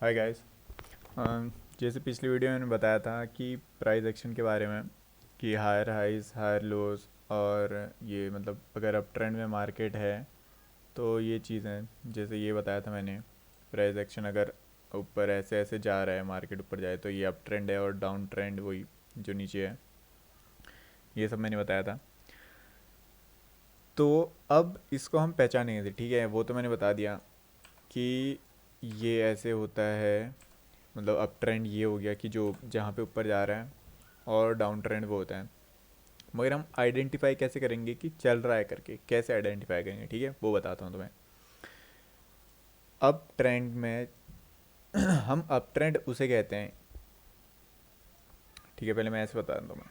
Hi guys. जैसे पिछली video में मैंने बताया था कि प्राइस एक्शन के बारे में कि हायर हाइज हायर लोज और ये मतलब अगर अप ट्रेंड में मार्केट है तो ये चीज़ें जैसे ये बताया था मैंने। प्राइस एक्शन अगर ऊपर ऐसे ऐसे जा रहा है, मार्केट ऊपर जाए तो ये अप ट्रेंड है और डाउन ट्रेंड वही जो नीचे है, ये सब मैंने बताया था। तो अब इसको हम पहचानेंगे, ठीक है, वो तो मैंने बता दिया कि ये ऐसे होता है। मतलब अप ट्रेंड ये हो गया कि जो जहाँ पे ऊपर जा रहा है, और डाउन ट्रेंड वो होता है। मगर हम आइडेंटिफाई कैसे करेंगे कि चल रहा है करके, कैसे आइडेंटिफाई करेंगे, ठीक है, वो बताता हूँ तुम्हें। अप ट्रेंड में हम अप ट्रेंड उसे कहते हैं, ठीक है। पहले मैं ऐसे बता दूँ तुम्हें।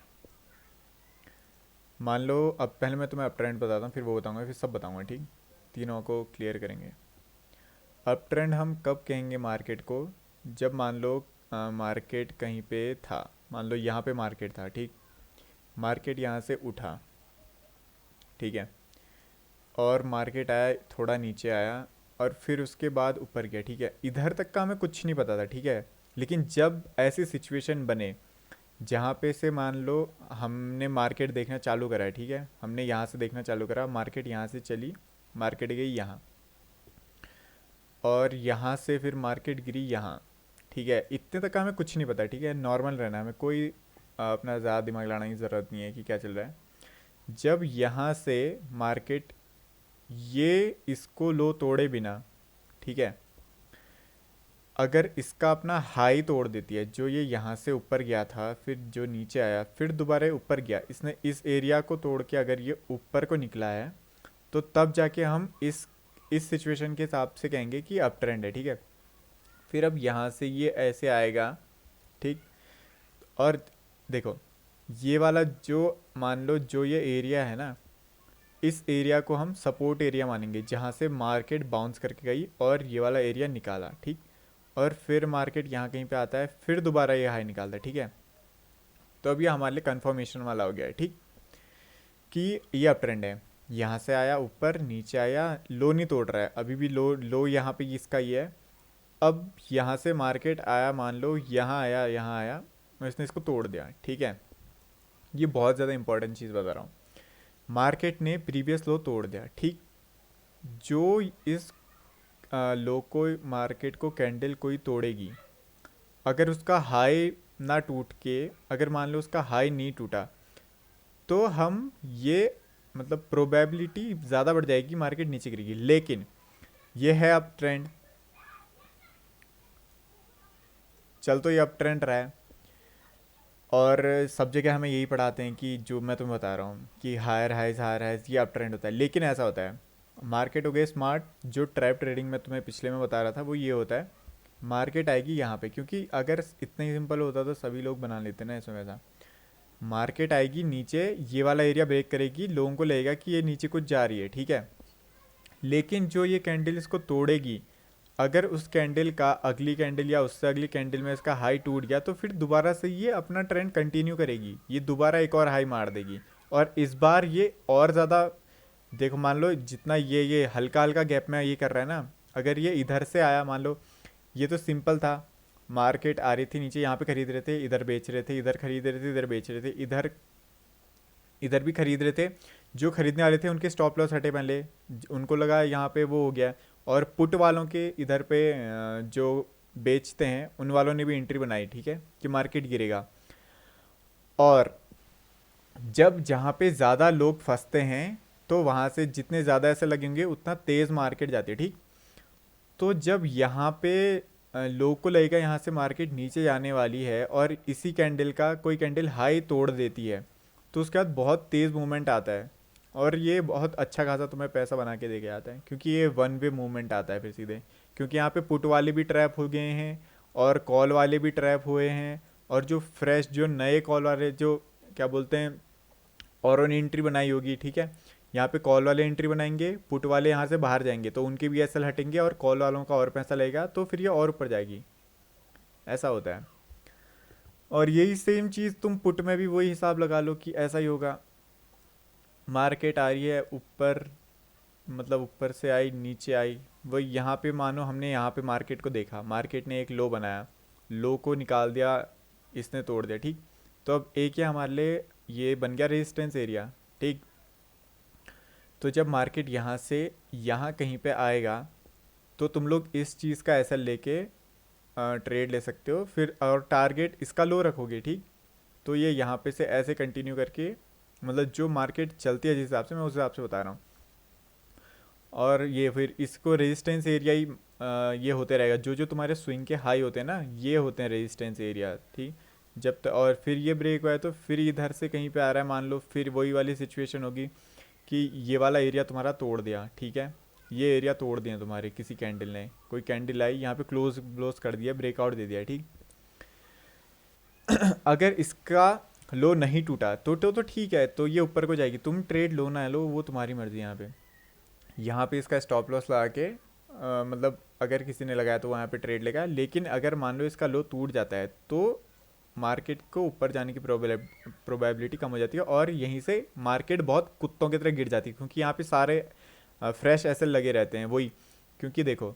मान लो अब पहले मैं तुम्हें अप ट्रेंड बताता हूँ, फिर वो बताऊँगा, फिर सब बताऊँगा, ठीक। तीनों को क्लियर करेंगे। अप ट्रेंड हम कब कहेंगे मार्केट को? जब मान लो मार्केट कहीं पे था, मान लो यहाँ पे मार्केट था, ठीक। मार्केट यहाँ से उठा, ठीक है, और मार्केट आया, थोड़ा नीचे आया, और फिर उसके बाद ऊपर गया, ठीक है। इधर तक का हमें कुछ नहीं पता था, ठीक है। लेकिन जब ऐसी सिचुएशन बने जहाँ पे से मान लो हमने मार्केट देखना चालू करा है, ठीक है, हमने यहाँ से देखना चालू करा, मार्केट यहाँ से चली, मार्केट गई यहाँ, और यहाँ से फिर मार्केट गिरी यहाँ, ठीक है। इतने तक का हमें कुछ नहीं पता, ठीक है, नॉर्मल रहना है, हमें कोई अपना ज़्यादा दिमाग लगाने की ज़रूरत नहीं है कि क्या चल रहा है। जब यहाँ से मार्केट ये इसको लो तोड़े बिना, ठीक है, अगर इसका अपना हाई तोड़ देती है, जो ये यहाँ से ऊपर गया था, फिर जो नीचे आया, फिर दोबारा ऊपर गया, इसने इस एरिया को तोड़ के अगर ये ऊपर को निकला है, तो तब जाके हम इस सिचुएशन के हिसाब से कहेंगे कि अप ट्रेंड है, ठीक है। फिर अब यहाँ से ये ऐसे आएगा, ठीक। और देखो, ये वाला जो मान लो जो ये एरिया है ना, इस एरिया को हम सपोर्ट एरिया मानेंगे, जहाँ से मार्केट बाउंस करके गई और ये वाला एरिया निकाला, ठीक। और फिर मार्केट यहाँ कहीं पे आता है, फिर दोबारा ये हाई निकालता है, ठीक है। तो अब ये हमारे लिए कंफर्मेशन वाला हो गया है, ठीक, कि ये अप ट्रेंड है। यहाँ से आया ऊपर, नीचे आया, लो नहीं तोड़ रहा है अभी भी, लो लो यहाँ पे इसका ये है। अब यहाँ से मार्केट आया, मान लो यहाँ आया, यहाँ आया, और इसने इसको तोड़ दिया, ठीक है। ये बहुत ज़्यादा इंपॉर्टेंट चीज़ बता रहा हूँ। मार्केट ने प्रीवियस लो तोड़ दिया, ठीक। जो इस लो को, मार्केट को कैंडल कोई तोड़ेगी, अगर उसका हाई ना टूट के, अगर मान लो उसका हाई नहीं टूटा, तो हम ये मतलब प्रोबेबिलिटी ज़्यादा बढ़ जाएगी मार्केट नीचे गिरेगी। लेकिन ये है अप ट्रेंड, चल तो ये अप ट्रेंड रहा है। और सब जगह हमें यही पढ़ाते हैं कि जो मैं तुम्हें बता रहा हूँ कि हायर हाइज ये अप ट्रेंड होता है। लेकिन ऐसा होता है, मार्केट हो गए स्मार्ट, जो ट्रैप ट्रेडिंग में तुम्हें पिछले में बता रहा था वो ये होता है। मार्केट आएगी यहाँ पे, क्योंकि अगर इतना ही सिंपल होता तो सभी लोग बना लेते ना इसमें वैसा। मार्केट आएगी नीचे, ये वाला एरिया ब्रेक करेगी, लोगों को लगेगा कि ये नीचे कुछ जा रही है, ठीक है। लेकिन जो ये कैंडल इसको तोड़ेगी, अगर उस कैंडल का अगली कैंडल या उससे अगली कैंडल में इसका हाई टूट गया, तो फिर दोबारा से ये अपना ट्रेंड कंटिन्यू करेगी, ये दोबारा एक और हाई मार देगी। और इस बार ये और ज़्यादा, देखो मान लो जितना ये हल्का हल्का गैप में ये कर रहा है ना, अगर ये इधर से आया, मान लो ये तो सिंपल था, मार्केट आ रही थी नीचे, यहाँ पे खरीद रहे थे, इधर बेच रहे थे, इधर खरीद रहे थे, इधर बेच रहे थे, इधर इधर भी खरीद रहे थे। जो खरीदने वाले थे उनके स्टॉप लॉस हटे पहले, उनको लगा यहाँ पे वो हो गया। और पुट वालों के इधर पे जो बेचते हैं उन वालों ने भी एंट्री बनाई, ठीक है, कि मार्केट गिरेगा। और जब जहाँ पे ज़्यादा लोग फंसते हैं, तो वहाँ से जितने ज़्यादा ऐसे लगेंगे उतना तेज़ मार्केट जाती है, ठीक। तो जब यहाँ पे लोग को लगेगा यहाँ से मार्केट नीचे जाने वाली है, और इसी कैंडल का कोई कैंडल हाई तोड़ देती है, तो उसके बाद बहुत तेज़ मूवमेंट आता है। और ये बहुत अच्छा खासा तुम्हें पैसा बना के दे के आता है, क्योंकि ये वन वे मूवमेंट आता है फिर सीधे। क्योंकि यहाँ पे पुट वाले भी ट्रैप हो गए हैं, और कॉल वाले भी ट्रैप हुए हैं। और जो फ्रेश, जो नए कॉल वाले, जो क्या बोलते हैं, और एंट्री बनाई होगी, ठीक है। यहाँ पे कॉल वाले एंट्री बनाएंगे, पुट वाले यहाँ से बाहर जाएंगे, तो उनके भी एसएल हटेंगे, और कॉल वालों का और पैसा लगेगा, तो फिर ये और ऊपर जाएगी। ऐसा होता है। और यही सेम चीज़ तुम पुट में भी वही हिसाब लगा लो कि ऐसा ही होगा। मार्केट आ रही है ऊपर, मतलब ऊपर से आई नीचे आई, वो यहाँ पे मानो हमने यहाँ पे मार्केट को देखा, मार्केट ने एक लो बनाया, लो को निकाल दिया, इसने तोड़ दिया, ठीक। तो अब एक ही हमारे लिए ये बन गया रेजिस्टेंस एरिया, ठीक। तो जब मार्केट यहाँ से यहाँ कहीं पे आएगा तो तुम लोग इस चीज़ का ऐसा लेके ट्रेड ले सकते हो, फिर और टारगेट इसका लो रखोगे, ठीक। तो ये यहाँ पे से ऐसे कंटिन्यू करके, मतलब जो मार्केट चलती है जिस हिसाब से, मैं उस हिसाब से बता रहा हूँ। और ये फिर इसको रेजिस्टेंस एरिया ही ये होते रहेगा, जो जो तुम्हारे स्विंग के हाई होते हैं ना, ये होते हैं रेजिस्टेंस एरिया, ठीक। जब तक और फिर ये ब्रेक हुआ है तो फिर इधर से कहीं पे आ रहा है, मान लो फिर वही वाली सिचुएशन होगी कि ये वाला एरिया तुम्हारा तोड़ दिया, ठीक है। ये एरिया तोड़ दिया तुम्हारे किसी कैंडल ने, कोई कैंडल आई यहाँ पे क्लोज क्लोज कर दिया, ब्रेकआउट दे दिया, ठीक। अगर इसका लो नहीं टूटा तो ठीक है, तो ये ऊपर को जाएगी, तुम ट्रेड लो ना लो वो तुम्हारी मर्जी। यहाँ पे इसका स्टॉप लॉस लगा के मतलब अगर किसी ने लगाया तो वहाँ पे ट्रेड लेगा, लेकिन अगर मान लो इसका लो टूट जाता है तो मार्केट को ऊपर जाने की प्रोबेबिलिटी कम हो जाती है, और यहीं से मार्केट बहुत कुत्तों की तरह गिर जाती है, क्योंकि यहाँ पे सारे फ्रेश एसेल लगे रहते हैं वही। क्योंकि देखो,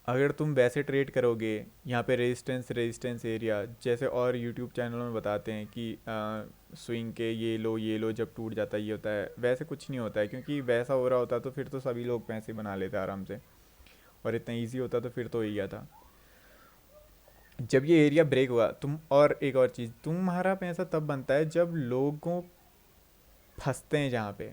अगर तुम वैसे ट्रेड करोगे यहाँ पे रेजिस्टेंस रेजिस्टेंस एरिया, जैसे और यूट्यूब चैनलों में बताते हैं कि स्विंग के ये लो जब टूट जाता है ये होता है, वैसे कुछ नहीं होता है, क्योंकि वैसा हो रहा होता तो फिर तो सभी लोग पैसे बना लेते आराम से, और इतना इजी होता तो फिर तो ही गया था। जब ये एरिया ब्रेक हुआ तुम, और एक और चीज़, तुम्हारा पैसा तब बनता है जब लोगों फंसते हैं, जहाँ पे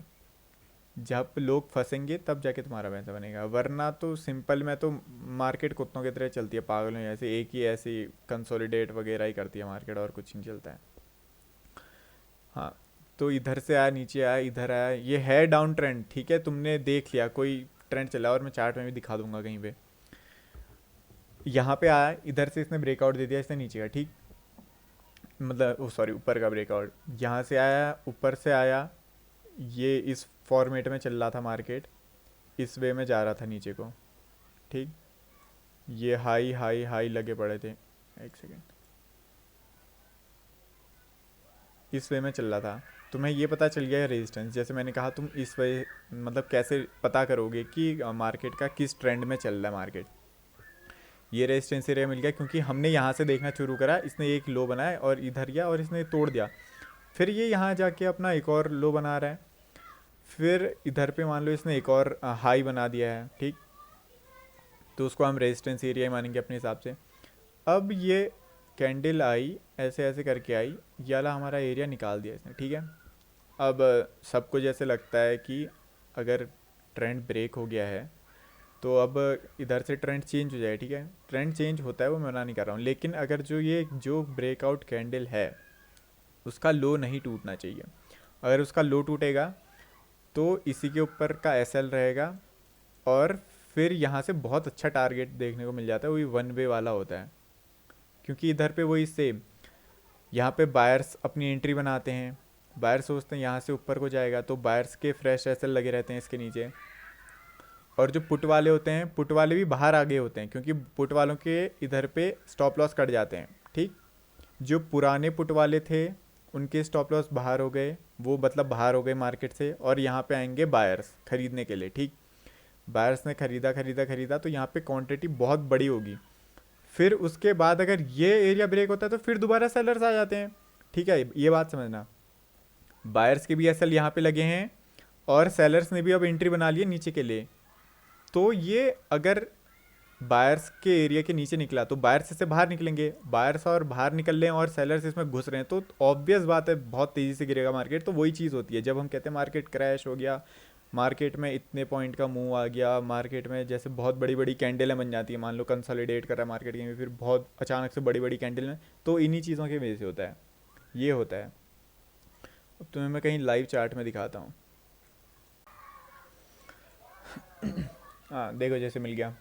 जब लोग फंसेंगे तब जाके तुम्हारा पैसा बनेगा, वरना तो सिंपल में तो मार्केट कुत्तों की तरह चलती है, पागलों जैसे एक ही ऐसी कंसोलिडेट वगैरह ही करती है मार्केट, और कुछ नहीं चलता है। हाँ, तो इधर से आया, नीचे आया, इधर आया, ये है डाउन ट्रेंड, ठीक है, तुमने देख लिया कोई ट्रेंड चला, और मैं चार्ट में भी दिखा दूंगा कहीं पे। यहाँ पे आया, इधर से इसने ब्रेकआउट दे दिया, इसने नीचे का, ठीक। मतलब ओ सॉरी, ऊपर का ब्रेकआउट, यहाँ से आया, ऊपर से आया, ये इस फॉर्मेट में चल रहा था मार्केट, इस वे में जा रहा था नीचे को, ठीक। ये हाई हाई हाई लगे पड़े थे, एक सेकेंड, इस वे में चल रहा था। तुम्हें ये पता चल गया है रेजिस्टेंस, जैसे मैंने कहा तुम इस वे, मतलब कैसे पता करोगे कि मार्केट का किस ट्रेंड में चल रहा है मार्केट। ये रेजिस्टेंस एरिया मिल गया, क्योंकि हमने यहाँ से देखना शुरू करा, इसने एक लो बनाया और इधर गया और इसने तोड़ दिया, फिर ये यहाँ जाके अपना एक और लो बना रहा है, फिर इधर पे मान लो इसने एक और हाई बना दिया है, ठीक। तो उसको हम रेजिस्टेंस एरिया ही मानेंगे अपने हिसाब से। अब ये कैंडल आई, ऐसे ऐसे करके आई, ये वाला हमारा एरिया निकाल दिया इसने, ठीक है। अब सबको जैसे लगता है कि अगर ट्रेंड ब्रेक हो गया है तो अब इधर से ट्रेंड चेंज हो जाए, ठीक है। ट्रेंड चेंज होता है वो मैं मना नहीं कर रहा हूँ, लेकिन अगर जो ब्रेकआउट कैंडल है उसका लो नहीं टूटना चाहिए। अगर उसका लो टूटेगा तो इसी के ऊपर का एसएल रहेगा, और फिर यहाँ से बहुत अच्छा टारगेट देखने को मिल जाता है, वही वन वे वाला होता है। क्योंकि इधर पे वही सेम, यहाँ पे बायर्स अपनी एंट्री बनाते हैं, बायर सोचते हैं यहाँ से ऊपर को जाएगा, तो बायर्स के फ्रेश एसएल लगे रहते हैं इसके नीचे, और जो पुट वाले होते हैं, पुट वाले भी बाहर आ गए होते हैं, क्योंकि पुट वालों के इधर पे स्टॉप लॉस कट जाते हैं, ठीक। जो पुराने पुट वाले थे उनके स्टॉप लॉस बाहर हो गए, वो मतलब बाहर हो गए मार्केट से, और यहाँ पे आएंगे बायर्स खरीदने के लिए, ठीक। बायर्स ने खरीदा खरीदा खरीदा, तो यहाँ पे क्वांटिटी बहुत बड़ी होगी। फिर उसके बाद अगर ये एरिया ब्रेक होता है तो फिर दोबारा सेलर्स आ जाते हैं, ठीक है, ये बात समझना। बायर्स के भी एसएल यहाँ पे लगे हैं, और सेलर्स ने भी अब एंट्री बना ली है नीचे के लिए। तो ये अगर बायर्स के एरिया के नीचे निकला तो बायर्स इससे बाहर निकलेंगे, बायर्स और बाहर निकल रहे हैं और सेलर्स इसमें घुस रहे हैं, तो ऑब्वियस बात है बहुत तेज़ी से गिरेगा मार्केट। तो वही चीज़ होती है जब हम कहते हैं मार्केट क्रैश हो गया, मार्केट में इतने पॉइंट का मूव आ गया, मार्केट में जैसे बहुत बड़ी बड़ी कैंडलें बन जाती है, मान लो कंसोलिडेट कर रहा है मार्केट में, फिर बहुत अचानक से बड़ी बड़ी कैंडल में, तो इन्हीं चीज़ों की वजह से होता है, ये होता है। अब तुम्हें मैं कहीं लाइव चार्ट में दिखाता हूँ। हाँ देखो, जैसे मिल गया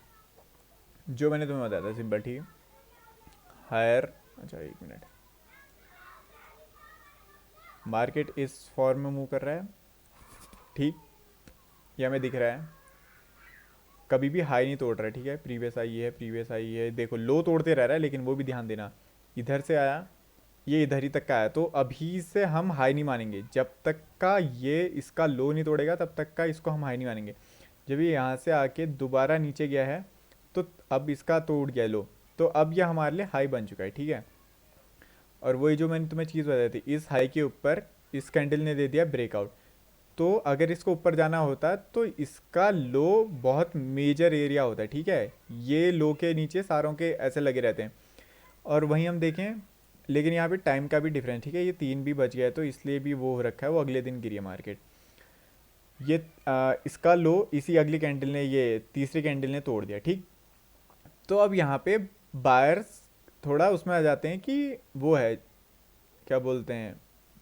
जो मैंने तुम्हें बताया था, सिंपल, ठीक है। हायर, अच्छा एक मिनट, मार्केट इस फॉर्म में मूव कर रहा है, ठीक, ये हमें दिख रहा है, कभी भी हाई नहीं तोड़ रहा है, ठीक है। प्रीवियस आई है, प्रीवियस आई है, देखो लो तोड़ते रह रहा है, लेकिन वो भी ध्यान देना, इधर से आया, ये इधर ही तक का आया, तो अभी से हम हाई नहीं मानेंगे, जब तक का ये इसका लो नहीं तोड़ेगा तब तक का इसको हम हाई नहीं मानेंगे। जब ये यहाँ से आके दोबारा नीचे गया है तो अब इसका तोड़ गया लो, तो अब ये हमारे लिए हाई बन चुका है, ठीक है। और वही जो मैंने तुम्हें चीज़ बताई थी, इस हाई के ऊपर इस कैंडल ने दे दिया ब्रेकआउट। तो अगर इसको ऊपर जाना होता तो इसका लो बहुत मेजर एरिया होता है, ठीक है। ये लो के नीचे सारों के ऐसे लगे रहते हैं। और वहीं हम देखें, लेकिन यहाँ पे टाइम का भी डिफरेंस, ठीक है, ये 3 भी बच गया है तो इसलिए भी वो हो रखा है, वो अगले दिन गिरी है मार्केट। ये इसका लो इसी अगली कैंडल ने, ये तीसरी कैंडल ने तोड़ दिया, ठीक। तो अब यहाँ पे बायर्स थोड़ा उसमें आ जाते हैं कि वो है, क्या बोलते हैं,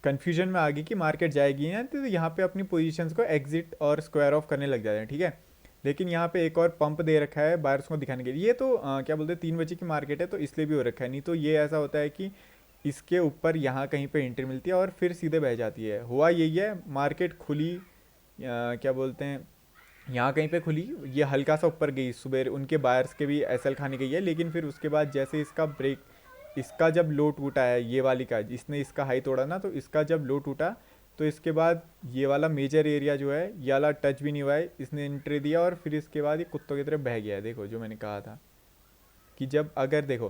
कंफ्यूजन में आ गई कि मार्केट जाएगी ना, तो यहाँ पे अपनी पोजीशंस को एग्जिट और स्क्वायर ऑफ करने लग जाते हैं, ठीक है। लेकिन यहाँ पे एक और पंप दे रखा है बायर्स को दिखाने के लिए। ये तो क्या बोलते हैं, 3 बजे की मार्केट है तो इसलिए भी हो रखा है, नहीं तो ये ऐसा होता है कि इसके ऊपर यहाँ कहीं पे एंट्री मिलती है और फिर सीधे बह जाती है। हुआ यही है, मार्केट खुली क्या बोलते हैं, यहाँ कहीं पे खुली, ये हल्का सा ऊपर गई, सुबह उनके बायर्स के भी एसएल खाने गई है, लेकिन फिर उसके बाद जैसे इसका ब्रेक, इसका जब लो टूटा है, ये वाली का, इसने इसका हाई तोड़ा ना, तो इसका जब लो टूटा तो इसके बाद ये वाला मेजर एरिया जो है, ये वाला टच भी नहीं हुआ है, इसने एंट्री दिया और फिर इसके बाद ये कुत्तों की तरफ बह गया है। देखो जो मैंने कहा था कि जब अगर देखो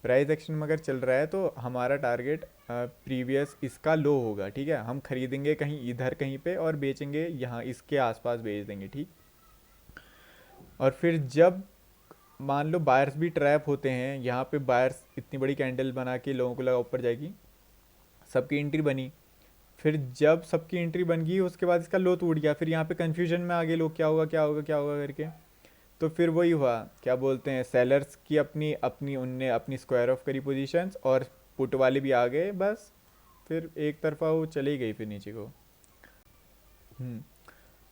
प्राइस एक्शन में अगर चल रहा है तो हमारा टारगेट प्रीवियस इसका लो होगा, ठीक है। हम खरीदेंगे कहीं इधर कहीं पे और बेचेंगे यहाँ इसके आसपास बेच देंगे, ठीक। और फिर जब मान लो बायर्स भी ट्रैप होते हैं, यहाँ पे बायर्स इतनी बड़ी कैंडल बना के लोगों को लगा ऊपर जाएगी, सबकी एंट्री बनी, फिर जब सबकी एंट्री बन गई उसके बाद इसका लो टूट गया, फिर यहाँ पे कन्फ्यूजन में आ गए लोग, क्या होगा क्या होगा क्या होगा करके। तो फिर वही हुआ, क्या बोलते हैं, सेलर्स की अपनी अपनी उनने अपनी स्क्वायर ऑफ करी पोजीशंस, और पुट वाले भी आ गए, बस फिर एक तरफा वो चली गई फिर नीचे को। हम्म।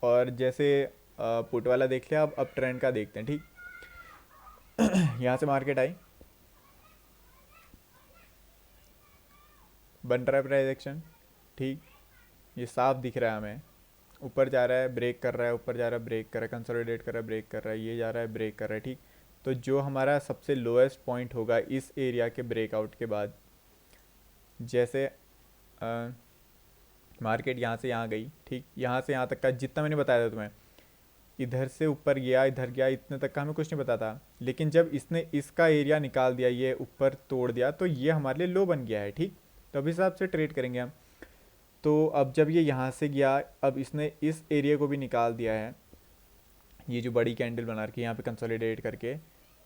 और जैसे पुट वाला देख लिया, अब ट्रेंड का देखते हैं, ठीक। यहाँ से मार्केट आई, बन रहा है प्राइस एक्शन, ठीक। ये साफ दिख रहा है हमें, ऊपर जा रहा है, ब्रेक कर रहा है, ऊपर जा रहा है, ब्रेक कर रहा है, कंसोलिडेट कर रहा है, ब्रेक कर रहा है, ये जा रहा है, ब्रेक कर रहा है, ठीक। तो जो हमारा सबसे लोएस्ट पॉइंट होगा इस एरिया के ब्रेकआउट के बाद, जैसे मार्केट यहाँ से यहाँ गई, ठीक, यहाँ से यहाँ तक का जितना मैंने बताया था तुम्हें, इधर से ऊपर गया, इधर गया, इतने तक का हमें कुछ नहीं पता था। लेकिन जब इसने इसका एरिया निकाल दिया, ये ऊपर तोड़ दिया, तो ये हमारे लिए लो बन गया है, ठीक। तो अभी हिसाब से ट्रेड करेंगे हम। तो अब जब ये यहाँ से गया, अब इसने इस एरिया को भी निकाल दिया है, ये जो बड़ी कैंडल बना रखी है यहाँ पे कंसोलिडेट करके,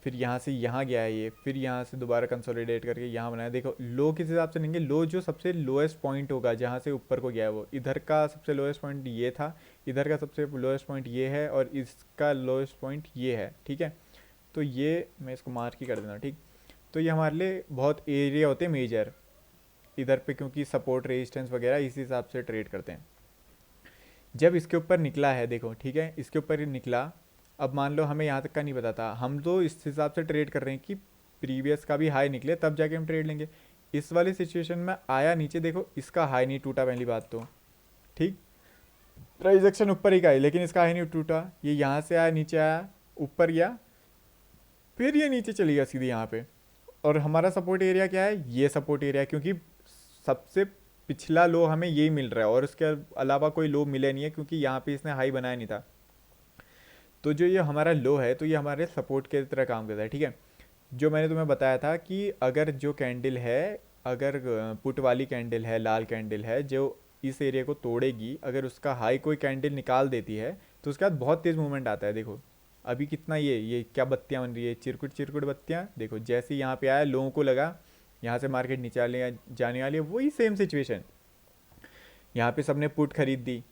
फिर यहाँ से यहाँ गया है ये, फिर यहाँ से दोबारा कंसोलिडेट करके यहाँ बनाया। देखो लो किस हिसाब से लेंगे, लो जो सबसे लोएस्ट पॉइंट होगा जहाँ से ऊपर को गया है, वो इधर का सबसे लोएस्ट पॉइंट ये था, इधर का सबसे लोएस्ट पॉइंट ये है, और इसका लोएस्ट पॉइंट ये है, ठीक है। तो ये मैं इसको मार्क ही कर देना, ठीक। तो ये हमारे लिए बहुत एरिया होते हैं मेजर इधर पे, क्योंकि सपोर्ट रेजिस्टेंस वगैरह इसी हिसाब से ट्रेड करते हैं। जब इसके ऊपर निकला है, देखो ठीक है, इसके ऊपर ही निकला, अब मान लो हमें यहाँ तक का नहीं पता था, हम तो इस हिसाब से ट्रेड कर रहे हैं कि प्रीवियस का भी हाई निकले तब जाके हम ट्रेड लेंगे। इस वाली सिचुएशन में आया नीचे, देखो इसका हाई नहीं टूटा पहली बात तो, ठीक। प्राइस एक्शन ऊपर ही का है लेकिन इसका हाई नहीं टूटा, ये यहाँ से आया, नीचे आया, ऊपर गया, फिर ये नीचे चली गया सीधे यहाँ पे। और हमारा सपोर्ट एरिया क्या है, ये सपोर्ट एरिया, क्योंकि सबसे पिछला लो हमें यही मिल रहा है और उसके अलावा कोई लो मिले नहीं है, क्योंकि यहाँ पे इसने हाई बनाया नहीं था। तो जो ये हमारा लो है, तो ये हमारे सपोर्ट के तरह काम करता है, ठीक है। जो मैंने तुम्हें बताया था कि अगर जो कैंडल है, अगर पुट वाली कैंडल है, लाल कैंडल है, जो इस एरिया को तोड़ेगी, अगर उसका हाई कोई कैंडल निकाल देती है तो उसके बाद बहुत तेज़ मूवमेंट आता है। देखो अभी कितना ये क्या बत्तियाँ बन रही है, चिरकुट चिरकुट बत्तियाँ। देखो जैसे यहाँ पे आया, लोगों को लगा यहाँ से मार्केट नीचे जाने वाली है, वही सेम सिचुएशन। यहाँ पे सबने पुट खरीद दी,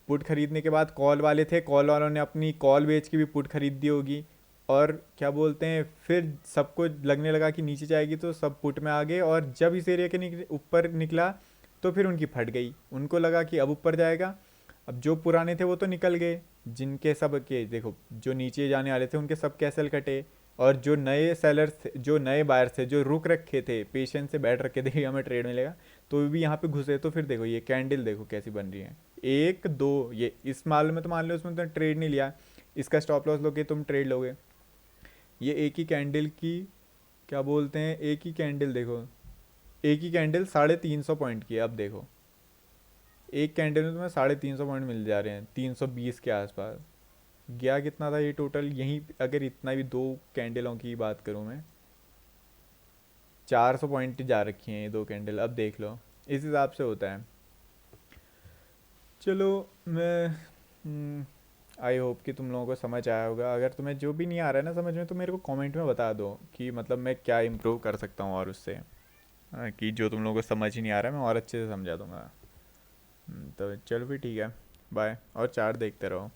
पुट खरीदने के बाद कॉल वाले थे, कॉल वालों ने अपनी कॉल बेच के भी पुट खरीद दी होगी, और क्या बोलते हैं, फिर सबको लगने लगा कि नीचे जाएगी तो सब पुट में आ गए, और जब इस एरिया के ऊपर निकला तो फिर उनकी फट गई, उनको लगा कि अब ऊपर जाएगा। अब जो पुराने थे वो तो निकल गए, जिनके सब के देखो जो नीचे जाने वाले थे उनके सब कैसल कटे, और जो नए सेलर्स थे, जो नए बायर्स थे, जो रुक रखे थे, पेशेंस से बैठ रखे थे कि हमें ट्रेड मिलेगा, तो भी यहाँ पे घुसे। तो फिर देखो ये कैंडल देखो कैसी बन रही है, एक दो, ये इस माल में तो मान लो उसमें तो ट्रेड नहीं लिया, इसका स्टॉप लॉस लोगे तुम ट्रेड लोगे। ये एक ही कैंडल की, क्या बोलते हैं, एक ही कैंडल देखो, एक ही कैंडल 350 पॉइंट की है। अब देखो एक कैंडल में तुम्हें 350 पॉइंट मिल जा रहे हैं, 320 के आसपास। गया कितना था ये टोटल, यहीं अगर इतना भी दो कैंडलों की बात करूँ मैं, 400 पॉइंट जा रखी हैं ये दो कैंडल, अब देख लो, इस हिसाब से होता है। चलो, मैं आई होप कि तुम लोगों को समझ आया होगा। अगर तुम्हें जो भी नहीं आ रहा है ना समझ में, तो मेरे को कमेंट में बता दो कि मतलब मैं क्या इम्प्रूव कर सकता हूँ और उससे, कि जो तुम लोगों को समझ ही नहीं आ रहा है मैं और अच्छे से समझा दूंगा। तो चलो फिर ठीक है, बाय, और चार्ट देखते रहो।